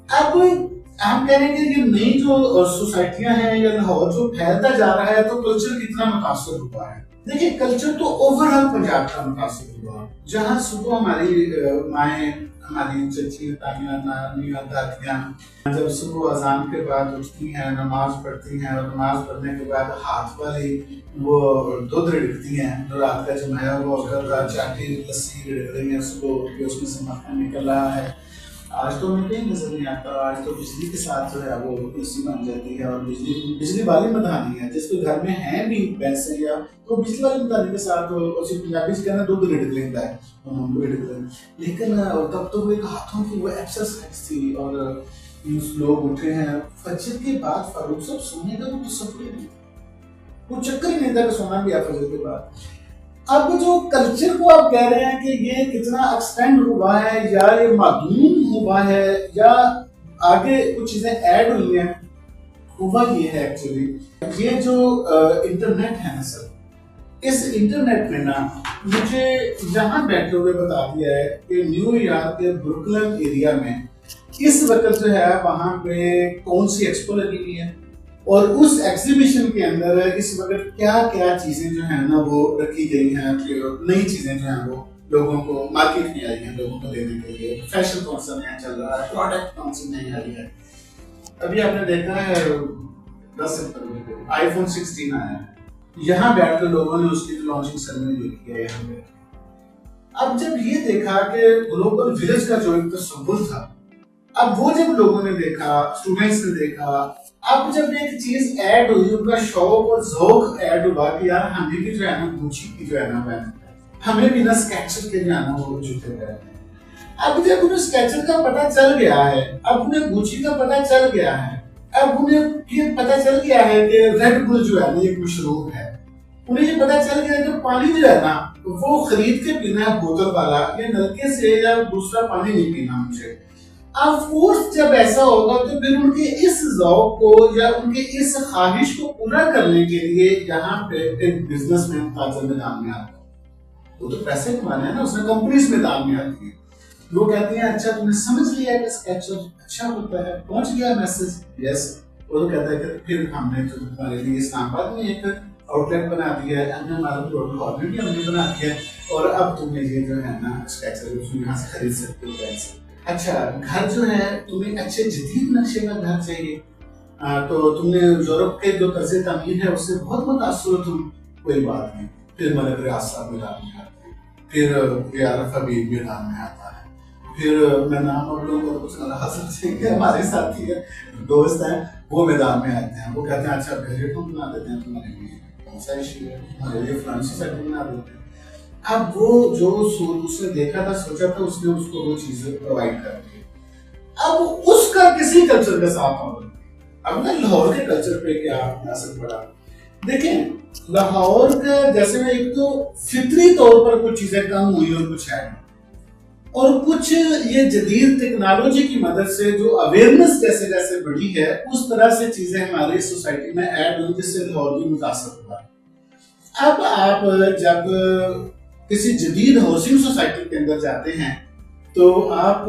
अब हम कह रहे हैं कि ये नई जो सोसाइटियां हैं या लाहौर जो फैलता जा रहा है तो कल्चर कितना मुतासर हुआ है। देखिए कल्चर तो ओवरऑल पंजाब का मुतासर हुआ। जहाँ सुबह हमारी माएँ, हमारी चची, ताइयाँ, नानियाँ, दादियाँ जब सुबह अजान के बाद उठती हैं, नमाज पढ़ती हैं और नमाज पढ़ने के बाद हाथ वाली वो दूध रिड़कती हैं, जो रात का जमाया हुआ होकर चाटी लस्सी रिड़क रही है, सुबह उठ के उसमें से मक्खन निकल रहा है। आज तो हमें कहीं नजर नहीं आता। आज तो बिजली के साथ जो है वो लस्सी बन जाती है और बिजली बिजली वाली मधानी है जिसके घर में है भी पैसे या तो बिजली वाली मधानी के साथ उसी पंजाबी से कहना दूध रिड़क लेता है, लेकिन तब तो वो एक हाथों की वो एक्सरसाइज थी। और लोग उठे हैं फजर के बाद, फारूक साहब सोने का तो सपने नहीं, वो चक्कर ही नहीं था कि सोना भी है फजर के बाद। अब जो कल्चर को आप कह रहे हैं कि ये कितना एक्सटेंड हुआ है या ये मादूम हुआ है या आगे कुछ चीजें ऐड हुई हैं, हुआ ये है एक्चुअली ये जो इंटरनेट है ना सर, इस इंटरनेट में ना मुझे यहाँ बैठे हुए बता दिया है कि न्यूयॉर्क के ब्रुकलिन एरिया में इस वक्त जो है वहां पे कौन सी एक्सपो लगी हुई है और उस एग्जीबिशन के अंदर इस वक्त क्या क्या चीजें जो है ना वो रखी गई हैं, नई चीजें जो है वो लोगों को मार्केट में आई हैं, लोगों को देने के लिए। फैशन कौन सा नया चल रहा है, प्रोडक्ट कौन सी नई आई है। अभी आपने देखा है 10 सितंबर को आईफोन 16 आया है, यहाँ बैठकर लोगों ने उसकी लॉन्चिंग सेरेमनी देखी है यहाँ पे। अब जब ये देखा कि ग्लोबल विलेज का जो एक तस्वुर था, अब वो जब लोगों ने देखा, स्टूडेंट्स ने देखा, अब जब एक चीज ऐड हुई, उनका शौक और ज़ौक ऐड हुआ कि यार हमें भी जो है ना गुची की जो है ना पहनना है, हमें भी ना स्केचर के जो है ना वो जूते पहनने हैं। अब जब उन्हें स्केचर का पता चल गया है, अब उन्हें गुची का पता चल गया है, अब उन्हें ये पता चल गया है कि रेड बुल जो है ना एक मशरूब है, उन्हें ये पता चल गया कि पानी जो है ना वो खरीद के पीना है बोतल वाला, या नलके से या दूसरा पानी नहीं पीना मुझे। अब फोर्स जब ऐसा होगा तो फिर उनके इस ज़ौक को या उनके इस ख्वाहिश को पूरा करने के लिए यहाँ पे एक बिजनेसमैन ताजर मैदान में आता है। वो तो पैसे कमाने हैं ना, उसने कंपनीज मैदान में आती है। लोग कहते हैं अच्छा तुमने समझ लिया कि स्केचर अच्छा होता है, पहुंच गया मैसेज, यस। वो तो कहता है कि फिर हमने तो तुम्हारे लिए इस्लामाबाद में एक आउटलेट बना दिया है, हमने हमारा टोटल हॉल में भी हमने बना दिया है और अब तुम्हें ये जो है ना स्केचर यहाँ से खरीद सकते हो। अच्छा घर जो है तुम्हें अच्छे जदीद नक्शे का घर चाहिए, तो तुमने यूरोप के जो तर्ज तामीर है उससे बहुत मुतासर हो तुम, कोई बात नहीं। फिर मलिक रियाज साहब मैदान में आते हैं, फिर यारफ हबीब मैदान में आता है, फिर मैं नाम आप लोगों को कुछ हसन सिंह हमारे साथी है, दोस्त हैं, वो मैदान में आते हैं। वो कहते हैं अच्छा बजट हम बना देते हैं तुम्हारे लिए, कौन सा इशू है, हमारे लिए फलानी सोसाइटी बना देते हैं। अब वो जो उसने देखा था, सोचा था, उसने उसको वो चीजें प्रोवाइड कर दी। अब उसका किसी कल्चर के साथ होगा। अब ना लाहौर के कल्चर पे क्या असर पड़ा, देखें लाहौर का जैसे में एक तो फितरी तौर पर कुछ चीजें कम हुई और कुछ है, और कुछ ये जदीद टेक्नोलॉजी की मदद से जो अवेयरनेस जैसे जैसे बढ़ी है उस तरह से चीजें हमारी सोसाइटी में ऐड हुई जिससे लाहौर भी मुतासर हुआ। अब आप जब किसी जदीद हाउसिंग सोसाइटी के अंदर जाते हैं तो आप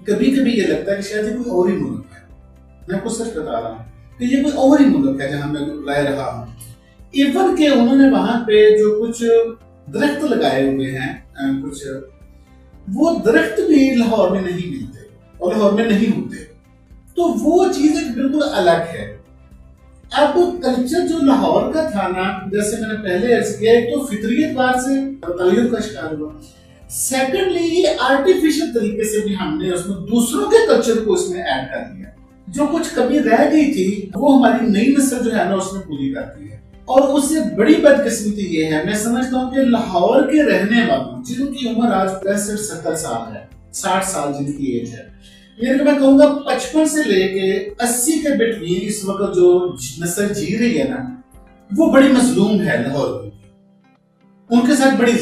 कभी कभी ये लगता है कि शायद ये कोई और ही मुल्क है। मैं आपको सच बता रहा हूँ कि ये कोई और ही मुल्क है जहां मैं रह रहा हूँ। इवन के उन्होंने वहां पे जो कुछ दरख्त लगाए हुए हैं, कुछ वो दरख्त भी लाहौर में नहीं मिलते और लाहौर में नहीं होते, तो वो चीज बिल्कुल अलग है। अब कल्चर जो लाहौर का था ना, जैसे मैंने पहले अर्ज किया, एक तो फितरियतवाद से ताल्लुक का शिकार हुआ, सेकंडली ये आर्टिफिशियल तरीके से भी हमने उसमें दूसरों के कल्चर को इसमें ऐड कर दिया। जो कुछ कमी रह गई थी वो हमारी नई नस्ल जो है ना उसमें पूरी करती है। और उससे बड़ी बदकिस्मती ये है, मैं समझता हूँ कि लाहौर के रहने वालों जिनकी उम्र आज 65-70 साल है, 60 साल जिनकी एज है, मेरे को मैं कहूँगा 55 से लेके 80 के बिटवीन इस वक्त जो नस्ल जी रही है ना वो बड़ी मजलूम है लाहौर में। उनके साथ बड़ी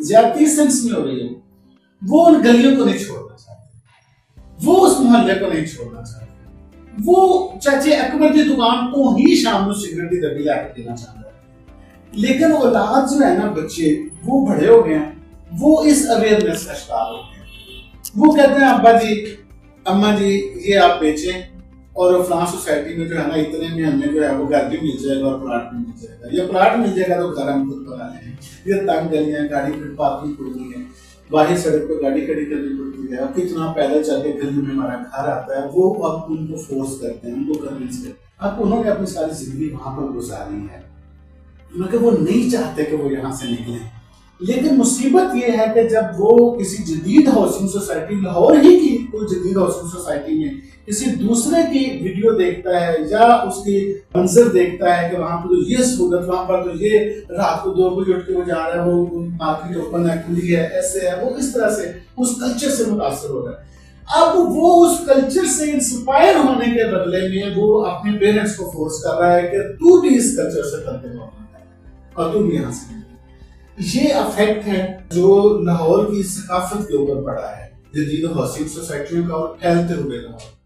ज्यादती सेंस में हो रही है। वो उन गलियों को नहीं छोड़ना चाहते, वो उस मोहल्ले को नहीं छोड़ना चाहते, वो चाचे अकबर की दुकान को ही शाम को सिगरेट की डब्बी लाके देना चाहता है। लेकिन औलाद जो है ना, बच्चे वो बड़े हो गए हैं, वो इस अवेयरनेस का शिकार हो गए। वो कहते हैं अब्बा जी अम्मा जी ये आप बेचें और फलां सोसाइटी में जो है ना इतने में हमें जो है वो घर भी मिल जाएगा और प्लाट भी मिल जाएगा, या प्लाट मिल जाएगा तो घर हम खुद बना लेंगे। ये तंग गलियां, गाड़ी फिर पार्किंग करनी है, बाहर सड़क पर गाड़ी खड़ी करनी पड़ती है, कितना पैदल चल के गली में हमारा घर आता है, वो अब उनको फोर्स करते हैं, उनको कन्विंस करते हैं। अब उन्होंने अपनी सारी जिंदगी वहां पर गुजारी है, क्योंकि वो नहीं चाहते कि वो यहाँ से निकले। लेकिन मुसीबत ये है कि जब वो किसी जदीद हाउसिंग सोसाइटी, लाहौर ही की कोई जदीद हाउसिंग सोसाइटी में किसी दूसरे की वीडियो देखता है या उसकी मंजर देखता है कि वहां पर तो ये सहूलत, वहां पर तो ये रात को 2 बजे उठ के वो जा रहा है, वो मार्केट ओपन है, खुली है, ऐसे है, वो इस तरह से उस कल्चर से मुतासर हो रहा है। अब वो उस कल्चर से इंस्पायर होने के बदले में वो अपने पेरेंट्स को फोर्स कर रहा है कि तू भी इस कल्चर से कंटिन्यू करना और तू भी यहाँ से। ये अफेक्ट है जो लाहौर की सकाफत के ऊपर पड़ा है, जदीद हाउसिंग सोसाइटियों का और फैलते हुए लाहौर।